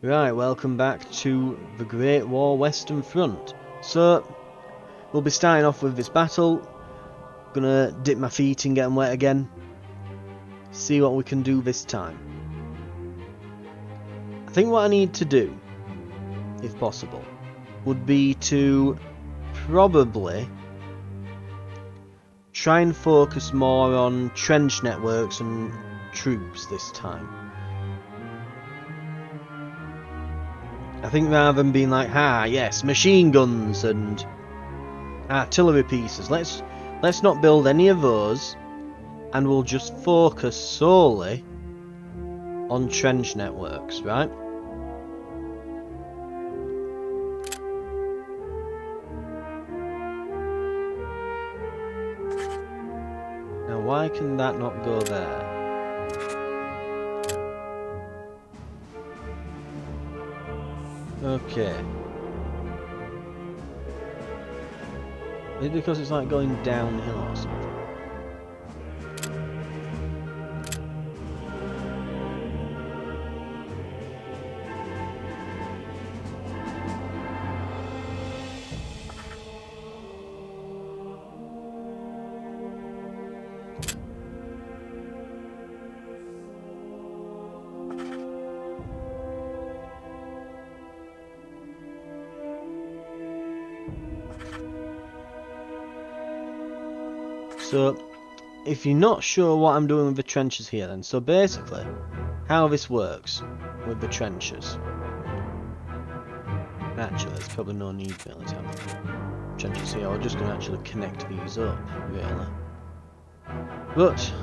Right, welcome back to the Great War Western Front. So, we'll be starting off with this battle. Gonna dip my feet in, get them wet again. See what we can do this time. I think what I need to do, if possible, would be to probably try and focus more on trench networks and troops this time. I think rather than being like, yes, machine guns and artillery pieces, let's not build any of those, and we'll just focus solely on trench networks, right? Now why can that not go there? Okay. Maybe because it's like going downhill or something. So, if you're not sure what I'm doing with the trenches here then, so basically, how this works with the trenches. Actually, there's probably no need really to have trenches here, we're just going to actually connect these up, really. But,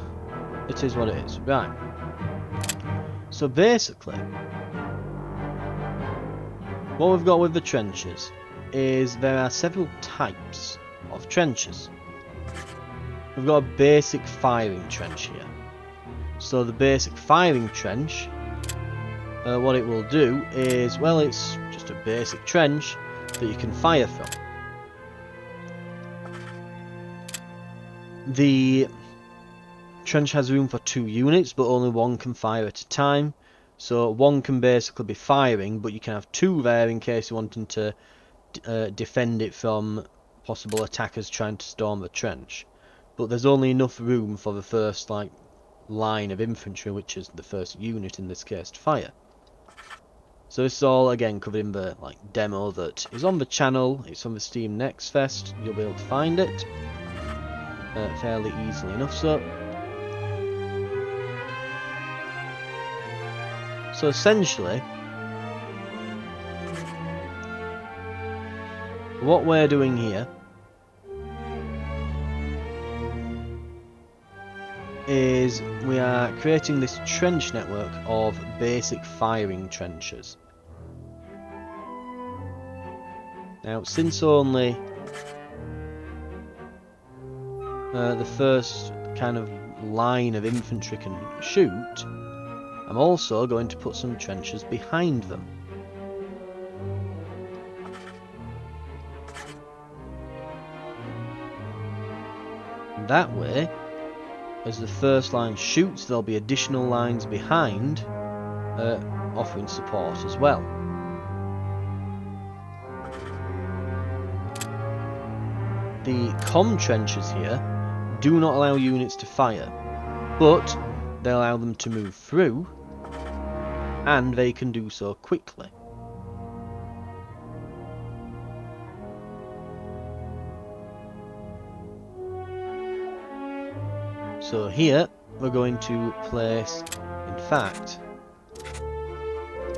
it is what it is. Right. So basically, what we've got with the trenches is there are several types of trenches. We've got a basic firing trench here. So the basic firing trench, what it will do is, well, it's just a basic trench that you can fire from. The trench has room for 2 units, but only one can fire at a time. So one can basically be firing, but you can have 2 there in case you're wanting to defend it from possible attackers trying to storm the trench. But there's only enough room for the first line of infantry, which is the first unit in this case, to fire. So this is all again covered in the demo that is on the channel. It's on the Steam Next Fest. You'll be able to find it fairly easily enough. So essentially, what we're doing here is we are creating this trench network of basic firing trenches. Now, since only the first kind of line of infantry can shoot, I'm also going to put some trenches behind them. And that way, as the first line shoots, there'll be additional lines behind offering support as well. The comm trenches here do not allow units to fire, but they allow them to move through, and they can do so quickly. So here we're going to place, in fact,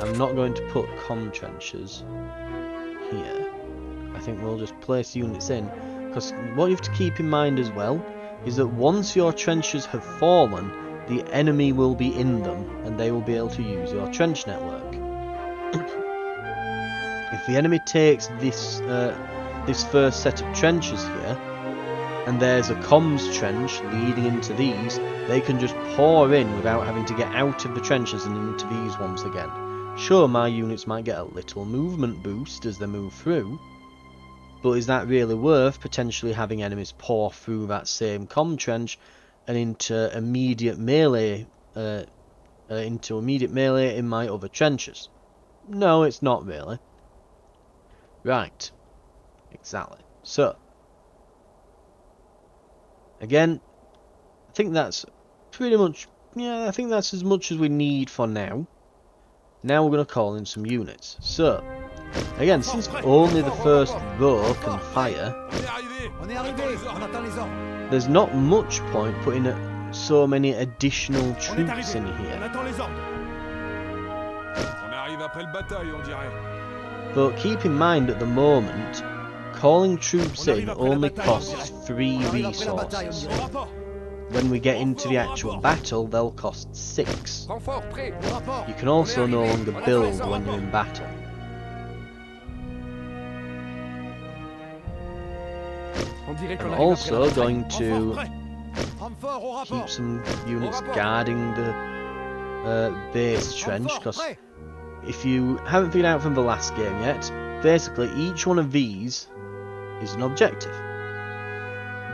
I'm not going to put comm trenches here. I think we'll just place units in, because what you have to keep in mind as well is that once your trenches have fallen, the enemy will be in them and they will be able to use your trench network. If the enemy takes this first set of trenches here, and there's a comms trench leading into these, they can just pour in without having to get out of the trenches and into these once again. Sure, my units might get a little movement boost as they move through, but is that really worth potentially having enemies pour through that same comm trench and into immediate melee in my other trenches? No, it's not really. Right. Exactly. So, again, I think that's pretty much... Yeah, I think that's as much as we need for now. Now we're going to call in some units. So, again, since only the first row can fire, there's not much point putting so many additional troops in here. But keep in mind at the moment, calling troops in only costs 3 resources. When we get into the actual battle, they'll cost 6. You can also no longer build when you're in battle. I'm also going to keep some units guarding the base trench, because if you haven't figured out from the last game yet, basically each one of these is an objective.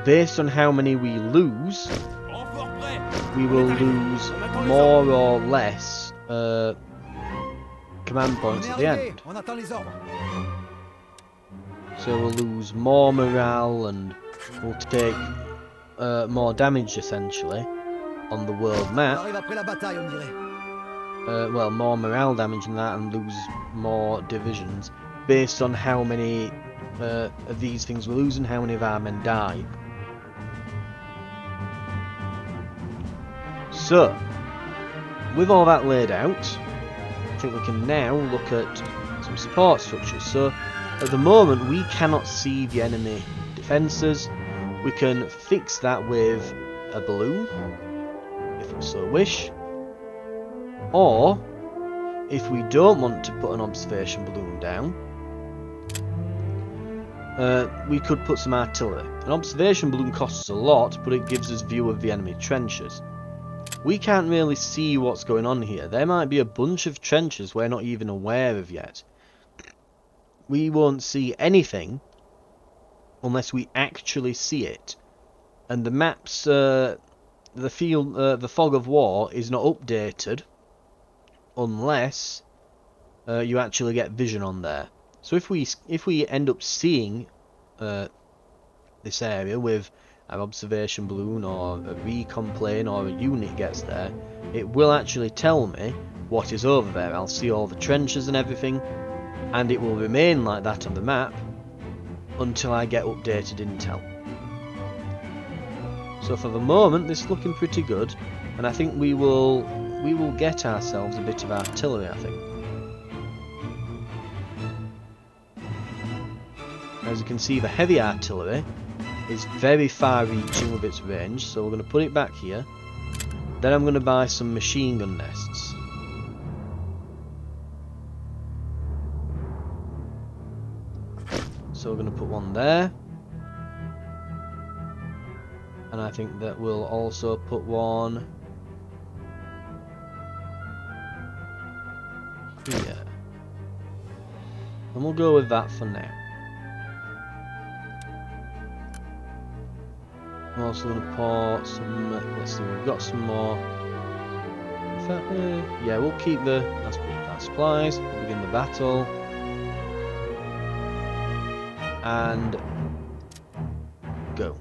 Based on how many we lose, we will lose more or less command points at the end. So we'll lose more morale and we'll take more damage essentially on the world map. Well, more morale damage than that and lose more divisions based on how many of these things we lose and how many of our men die. So, with all that laid out, I think we can now look at some support structures. So, at the moment we cannot see the enemy defences. We can fix that with a balloon, if we so wish. Or, if we don't want to put an observation balloon down, we could put some artillery. An observation balloon costs a lot, but it gives us view of the enemy trenches. We can't really see what's going on here. There might be a bunch of trenches we're not even aware of yet. We won't see anything unless we actually see it. And the maps, the fog of war is not updated unless you actually get vision on there. So if we end up seeing this area with an observation balloon or a recon plane or a unit gets there, it will actually tell me what is over there. I'll see all the trenches and everything, and it will remain like that on the map until I get updated intel. So for the moment this is looking pretty good, and I think we will get ourselves a bit of artillery, I think. As you can see, the heavy artillery is very far reaching with its range, so we're going to put it back here. Then I'm going to buy some machine gun nests. So we're going to put one there. And I think that we'll also put one here. And we'll go with that for now. I'm also going to pour some, let's see, we've got some more. In fact, yeah, we'll keep that's supplies, we'll begin the battle. And go.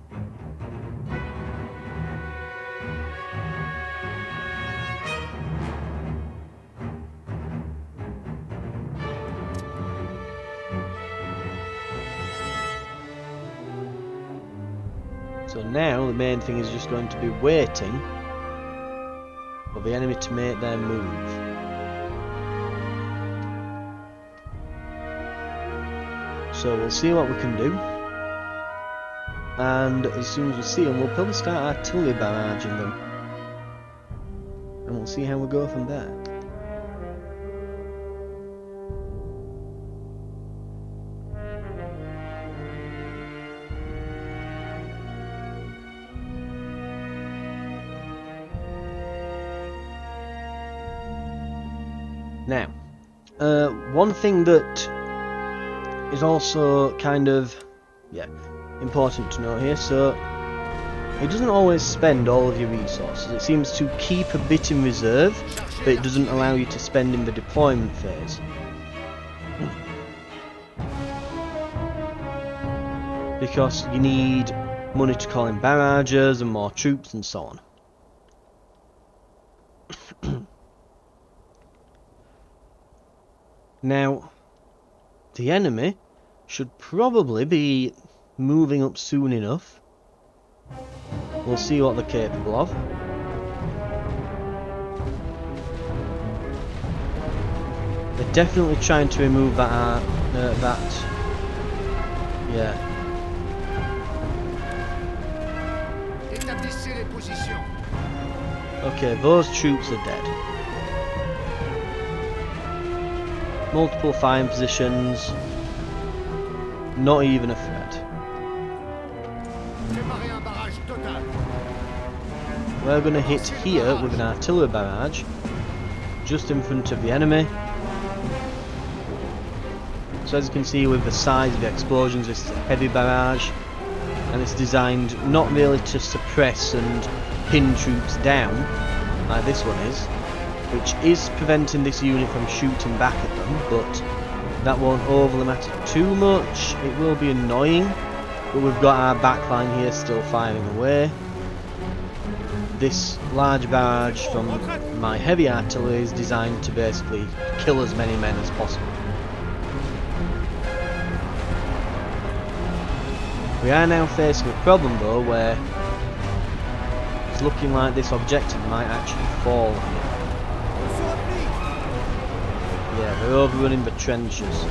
So now the main thing is just going to be waiting for the enemy to make their move. So we'll see what we can do, and as soon as we see them, we'll probably start artillery barraging them, and we'll see how we go from there. Now, one thing that is also kind of, important to know here, so it doesn't always spend all of your resources. It seems to keep a bit in reserve, but it doesn't allow you to spend in the deployment phase. because you need money to call in barrages and more troops and so on. Now, the enemy should probably be moving up soon enough. We'll see what they're capable of. They're definitely trying to remove that, yeah. Okay, those troops are dead. Multiple firing positions. Not even a threat. We're going to hit here with an artillery barrage, just in front of the enemy. So as you can see with the size of the explosions, this is a heavy barrage, and it's designed not really to suppress and pin troops down, like this one is, which is preventing this unit from shooting back at them, but that won't overly matter too much. It will be annoying, but we've got our backline here still firing away. This large barrage from my heavy artillery is designed to basically kill as many men as possible. We are now facing a problem though where it's looking like this objective might actually fall here. Yeah, they're overrunning the trenches.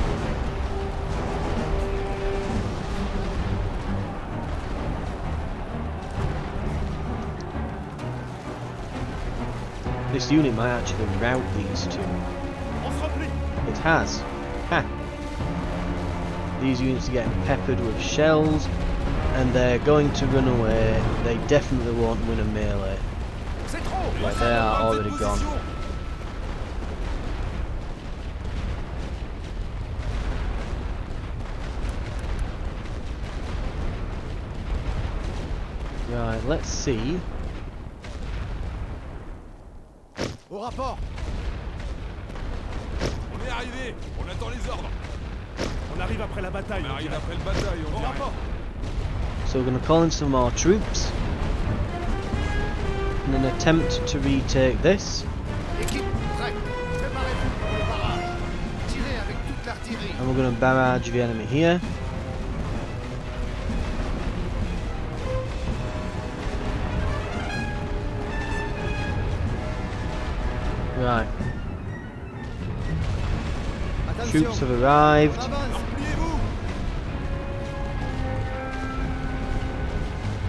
This unit might actually rout these two. It has. Ha! These units are getting peppered with shells, and they're going to run away. They definitely won't win a melee. Like they are already gone. Right, let's see. Au rapport. On est arrivé. On attend les ordres. On arrive après la bataille. On arrive après le bataille. Au rapport. So we're going to call in some more troops in an attempt to retake this. And we're going to barrage the enemy here. Right. Troops have arrived.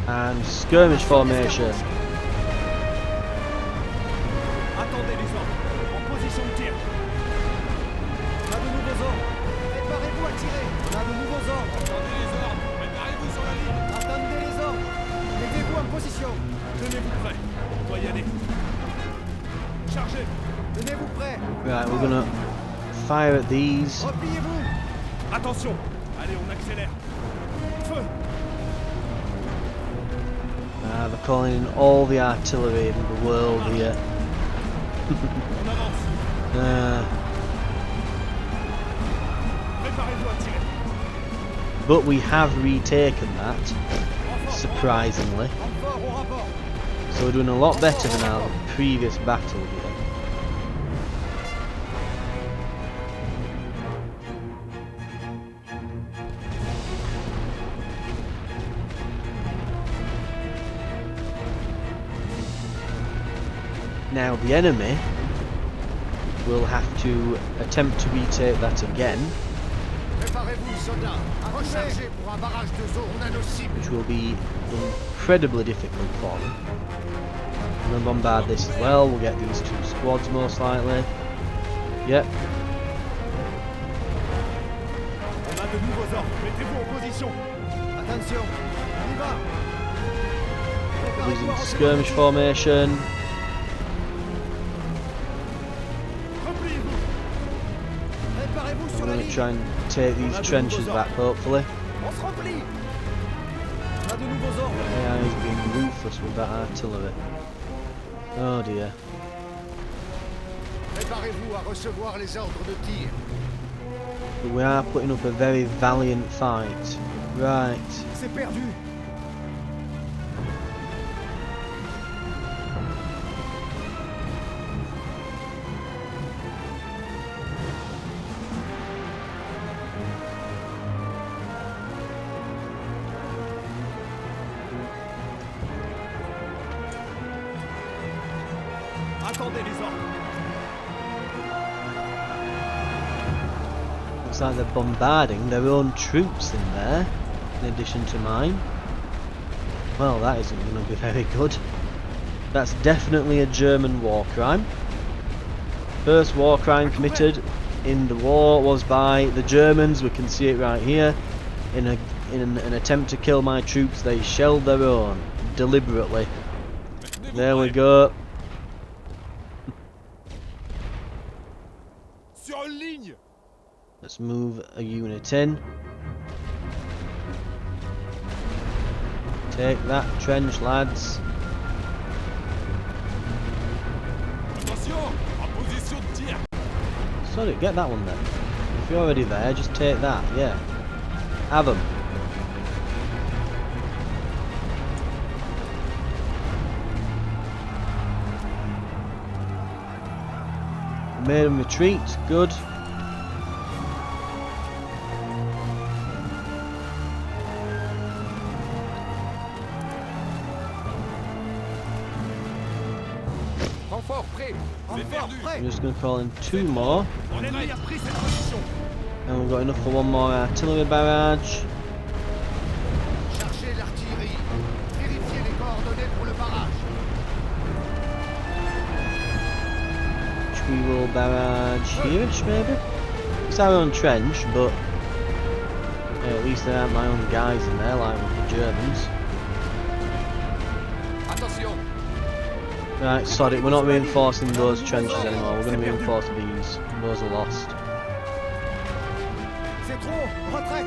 And skirmish formation. Attendez les ordres. En position de tir. On a de nouveaux ordres. Préparez-vous à tirer. On a de nouveaux ordres. Attendez les ordres. Préparez-vous sur la ligne. Attendez les ordres. Mettez-vous en position. Tenez-vous prêts. On doit y aller. Chargez. Tenez-vous prêts. Right, we're gonna fire at these. Repliez-vous. Attention. Allez, on accélère. Feu. They're calling in all the artillery in the world here. But we have retaken that, surprisingly. So we're doing a lot better than our previous battle here. Now the enemy will have to attempt to retake that again, which will be incredibly difficult for them. I'm going to bombard this as well. We'll get these two squads most likely. Yep. Losing skirmish formation. I'm going to try and take these trenches back, hopefully. Yeah, he's being ruthless with that artillery. Oh dear. But we are putting up a very valiant fight. Right. C'est perdu. Attendez les ordres. Looks like they're bombarding their own troops in there, in addition to mine. Well, that isn't going to be very good. That's definitely a German war crime. First war crime committed in the war was by the Germans. We can see it right here. In an attempt to kill my troops, they shelled their own deliberately. There we go. Sur une ligne. Let's move a unit in. Take that trench, lads. Attention, en position de tir. Sorry, get that one then. If you're already there, just take that, yeah. Have them. Made them retreat, good. Renfort prêt. Renfort prêt. I'm just going to call in 2 more. L'ennemi a pris cette position. And we've got enough for 1 more artillery barrage. Chargez l'artillerie. Vérifiez les coordonnées pour le barrage. Which we will barrage here-ish maybe? It's our own trench, but at least there aren't my own guys in there like with the Germans. Attention. Right, sorry, we're not reinforcing those trenches anymore, we're going to reinforce these. Those are lost. C'est trop. Retraite.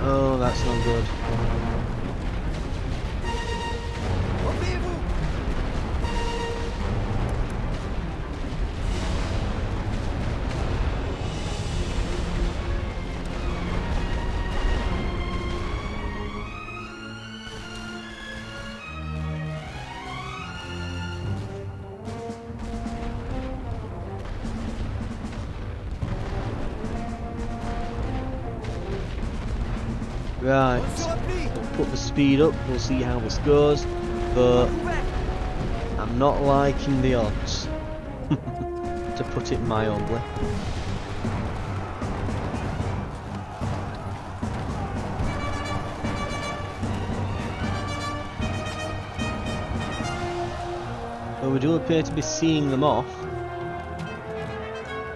Oh, that's not good. Repliez-vous. Right, put the speed up, we'll see how this goes, but I'm not liking the odds, to put it mildly. Well, we do appear to be seeing them off,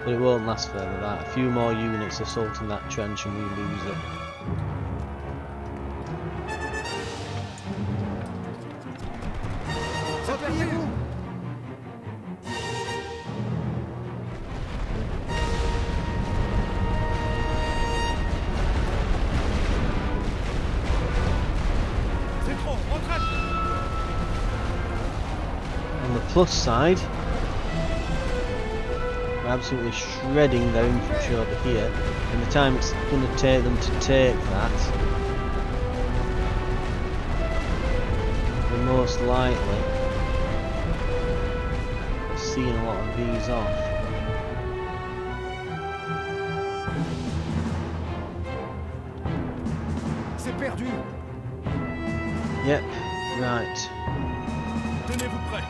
but it won't last forever that. A few more units assaulting that trench and we lose it. Repliez-vous. C'est trop. Retraite. On the plus side, we're absolutely shredding their infantry over here, and the time it's going to take them to take that, we're most likely seeing a lot of these off. C'est perdu. Yep, right. Tenez-vous prêts.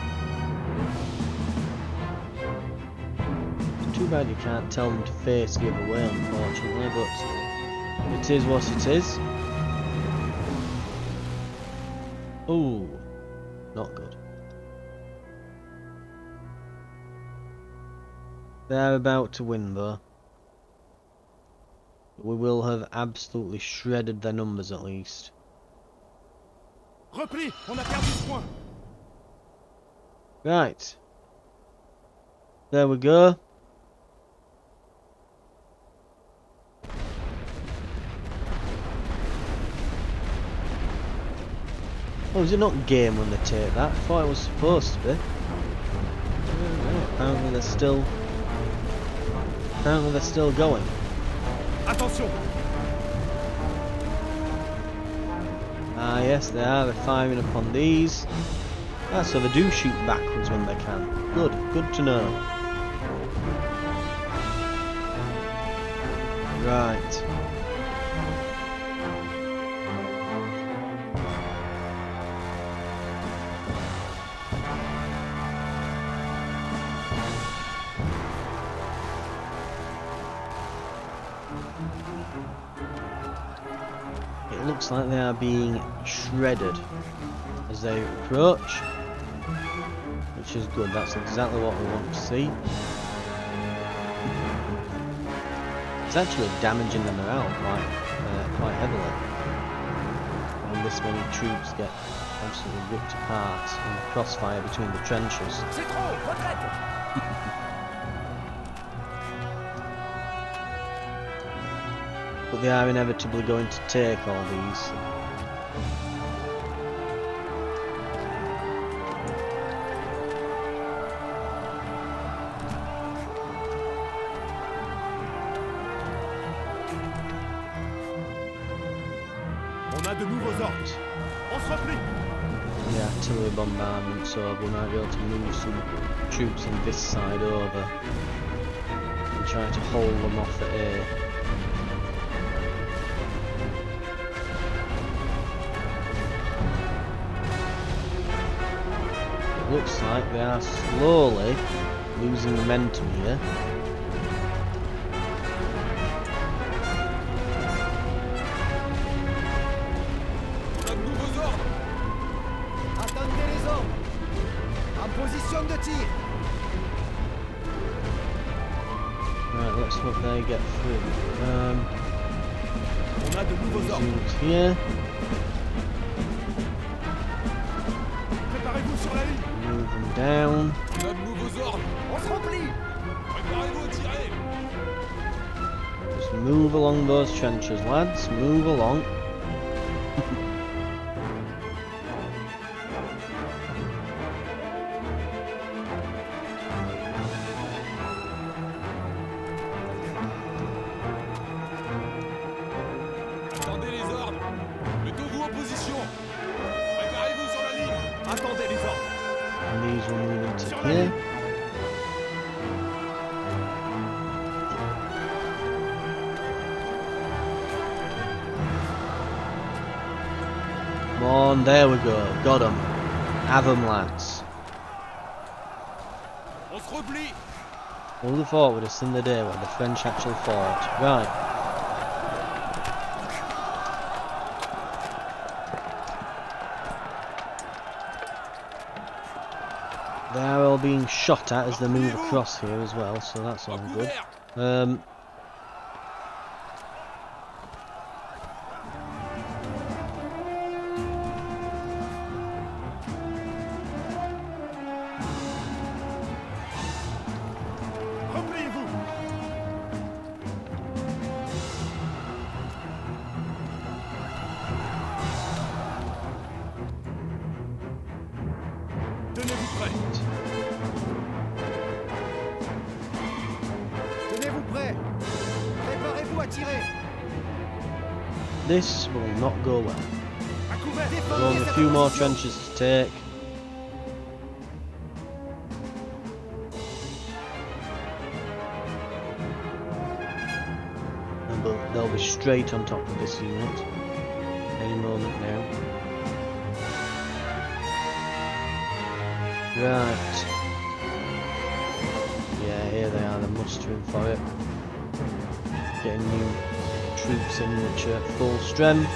It's too bad you can't tell them to face the other way, unfortunately, but it is what it is. Ooh, not good. They're about to win though. We will have absolutely shredded their numbers at least. Repli. On a perdu ce point. Right. There we go. Oh, is it not game when they take that? I thought it was supposed to be. Apparently they're still going. Attention! Ah yes, they are. They're firing upon these. Ah, so they do shoot backwards when they can. Good to know. Right. It looks like they are being shredded as they approach, which is good. That's exactly what we want to see. It's actually damaging them morale quite heavily when this many troops get absolutely ripped apart in the crossfire between the trenches. C'est trop! Retraite! But they are inevitably going to take all these. On a de nouveaux ordres. On se replie! The artillery bombardment's over. We might be able to move some troops on this side over and try to hold them off at A. It looks like they are slowly losing momentum here. On a de nouveaux ordres! Attendez les ordres! En position de tir! Right, let's hope they get through. On a de nouveaux ordres! Units here. Préparez-vous sur la ligne! Move them down. On a de nouveaux ordres! On se replie! Préparez-vous à tirer! Just move along those trenches, lads. Move along. Attendez les ordres! Mettez-vous en position! Préparez-vous sur la ligne! Attendez les ordres! And these will move into Sur la here. ligne! Come on, there we go. Got them. Have them, lads. On se replie! Who would have thought we'd have seen the day where the French actually fought? Right. They are all being shot at as they move across here as well, so that's all good. Repliez-vous! Tenez-vous prêts! Tenez-vous prêts! Préparez-vous à tirer! This will not go well. À couvert! There's Défendez only a cette few more position! trenches to take. But they'll be straight on top of this unit any moment now. Right. Yeah, here they are, they're mustering for it. Getting new troops in which are full strength.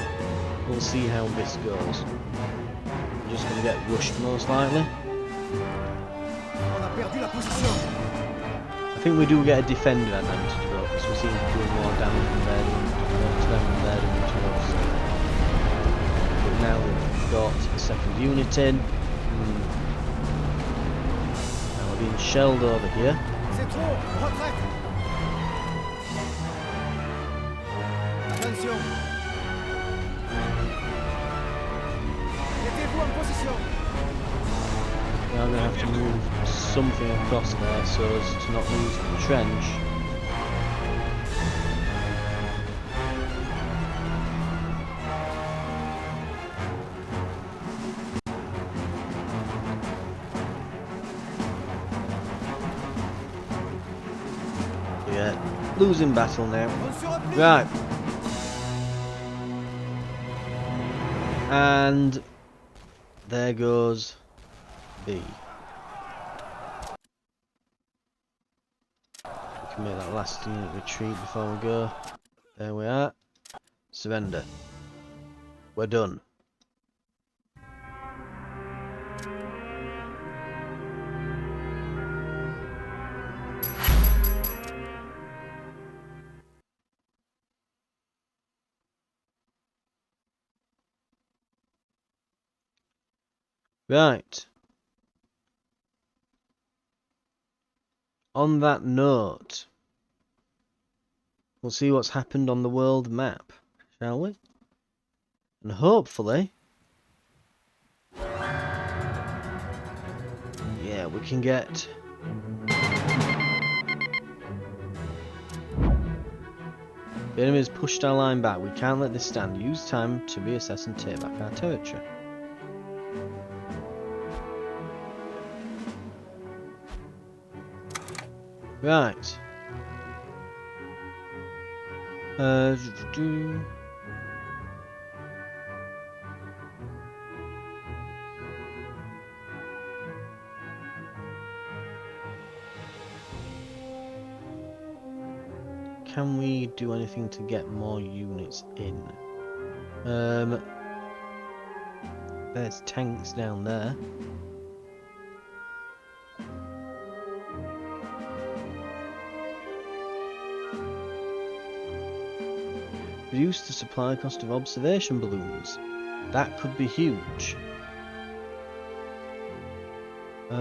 We'll see how this goes. We're just going to get rushed most likely. On a perdu la position! I think we do get a defender advantage though, because we seem to do more damage than they're doing to them than they're doing to us. But now we've got a second unit in. Now we're being shelled over here. C'est trop! Retraite! Attention! Mettez-vous en Attention. We are going to have to move something across there so as to not lose the trench. Yeah, losing battle now. Right. And there goes B. We can make that last unit retreat before we go. There we are. Surrender. We're done. Right. On that note, we'll see what's happened on the world map, shall we? And hopefully, yeah, we can get the enemy has pushed our line back. We can't let this stand. Use time to reassess and take back our territory. Right. Can we do anything to get more units in? There's tanks down there. Reduce the supply cost of observation balloons. That could be huge. We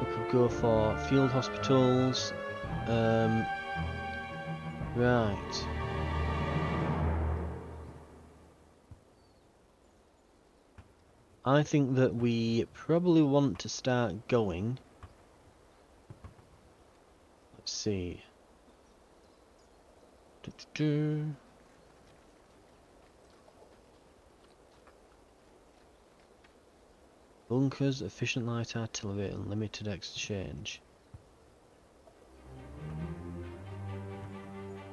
could go for field hospitals. Right. I think that we probably want to start going. Let's see. Bunkers, efficient light artillery, and limited exchange.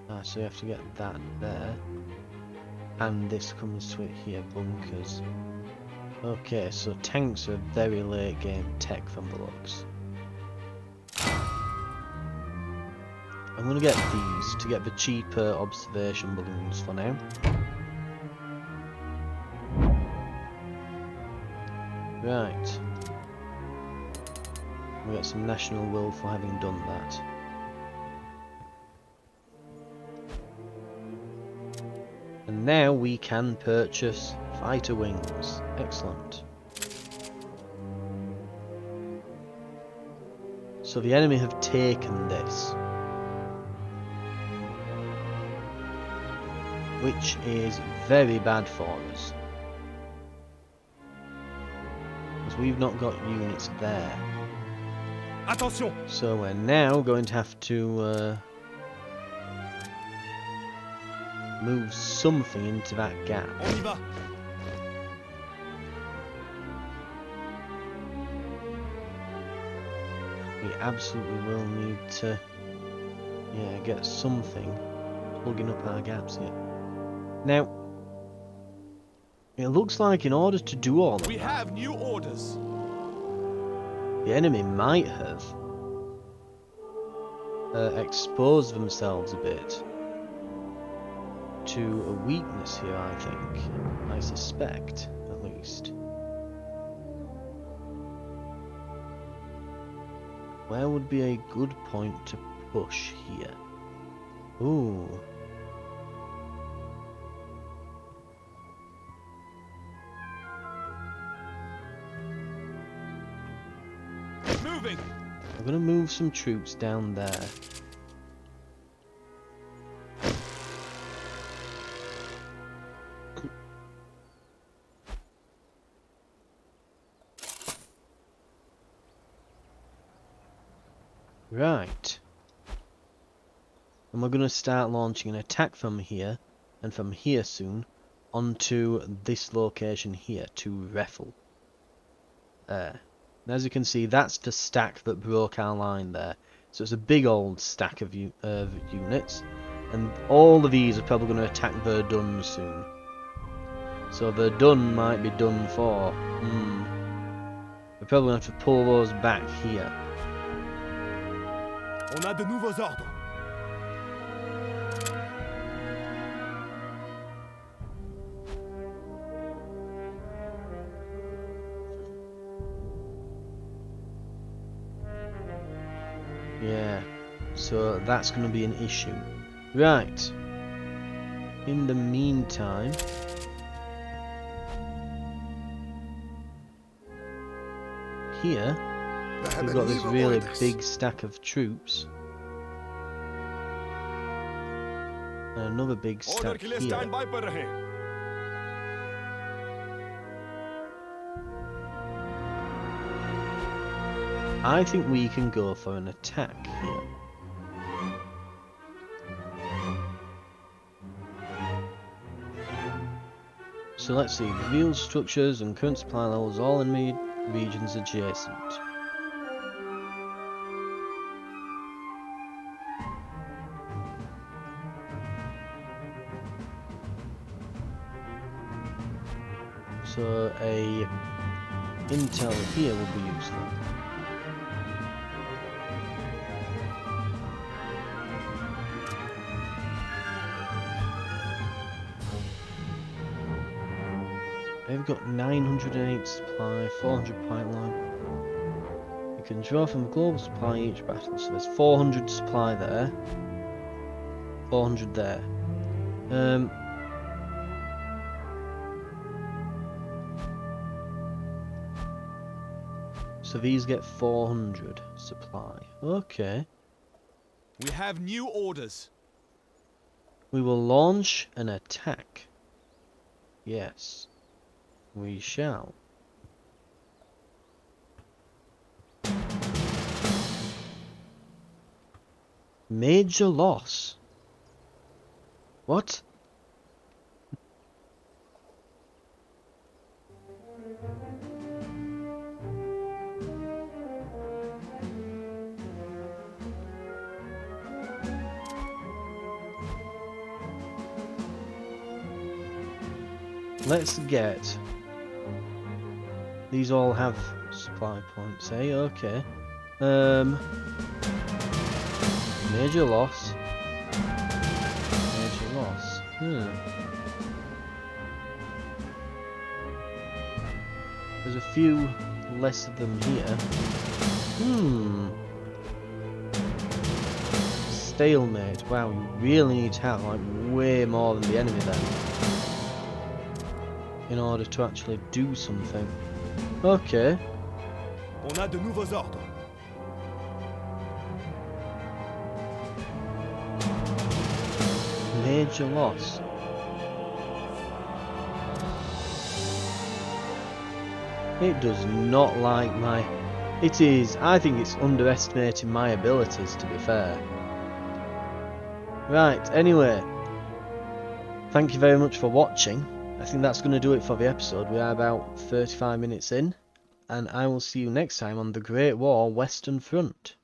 Ah, so you have to get that there. And this comes to it here, bunkers. Okay, so tanks are very late game tech from the looks. I'm gonna get these to get the cheaper observation balloons for now. Right. We got some national will for having done that. And now we can purchase fighter wings. Excellent. So the enemy have taken this, which is very bad for us, because we've not got units there. Attention. So we're now going to have to move something into that gap. On y va. We absolutely will need to, yeah, get something plugging up our gaps here. Now, it looks like in order to do all of We that, have new orders. the enemy might have exposed themselves a bit to a weakness here, I think. I suspect, at least. Where would be a good point to push here? Ooh. Moving. I'm going to move some troops down there. Right. And we're going to start launching an attack from here, and from here soon, onto this location here, to Reffel. There. And as you can see, that's the stack that broke our line there. So it's a big old stack of units, and all of these are probably going to attack Verdun soon. So Verdun might be done for. We're probably going to have to pull those back here. On a de nouveaux ordres. Yeah, so that's going to be an issue. Right. In the meantime, here we've got this really big stack of troops. And another big stack here. I think we can go for an attack here. So let's see, reveal structures and current supply levels all enemy regions adjacent. So a intel here will be useful. They've got 908 supply, 400 pipeline. You can draw from the global supply each battle, so there's 400 supply there, 400 there. So these get 400 supply. Okay. We have new orders. We will launch an attack. Yes. We shall. Major loss. What? Let's get... These all have supply points, eh? Okay. Major loss. Major loss. There's a few less of them here. Stalemate. Wow, you really need to have like way more than the enemy then, in order to actually do something. Okay. On a de nouveaux ordres. Major loss. It does not like my... It is. I think it's underestimating my abilities, to be fair. Right, anyway. Thank you very much for watching. I think that's going to do it for the episode. We are about 35 minutes in. And I will see you next time on the Great War Western Front.